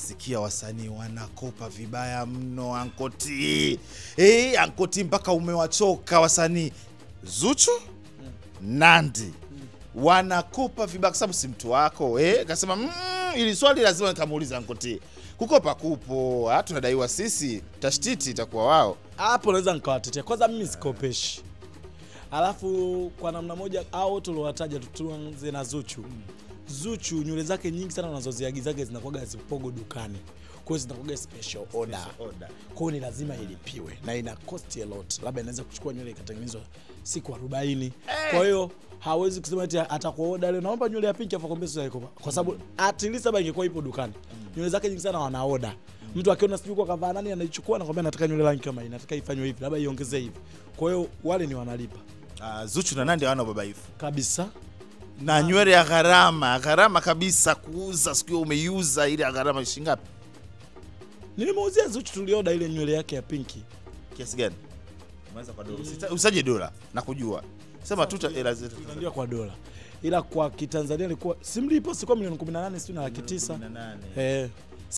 sikia wasanii wanakopa vibaya mno Ankoti. Ankoti mpaka umewachoka wasanii. Zuchu, Nandy wanakopa vibaya kwa sababu si mtu wako. Akasema ili swali lazima nikamuuliza Ankoti. Kukopa kupo, tunadaiwa sisi, tashtiti itakuwa wao. Hapo naweza nikawatetea. Kwanza mimi sikopeshi. Alafu kwa namna moja au tuliwataja tuanze na Zuchu. Zuchu nywele zake nyingi sana unazoziagizaga zinakuwa zipogo dukani. Kwa hiyo zinakuwa special order. Kwa hiyo ni lazima ilipiwe na ina cost a lot. Labda inaweza kuchukua nywele ikatengenezwa siku 40. Kwa hiyo hawezi kusema ati atakuwa order leo naomba nywele ya pinki afakwambia sio ikopa. Kwa sababu at least labda ingekuwa ipo dukani. Nywele zake nyingi sana wana order. Mtu akiona sijui kwa kavaa nani anaichukua na kwambia nataka nywele rangi kama hii, nataka ifanywe hivi, labda iongezee hivi. Kwa hiyo wale ni wanalipa. Zuchu na Nandy hawana babaifu Kabisa. Na nywele ya gharama kabisa kuuza, siku umeiuza ile gharama shilingi ngapi? Nilimuuzia Zuchu tulioda ile nywele yake ya pinki. Kiasi gani? Umeanza kwa dola. Usaje dola na kujua. Sema tu hela zetu. Ndio kwa dola. Ila kwa Kitanzania ilikuwa simlipo sikuwa milioni 18 sio na laki 9.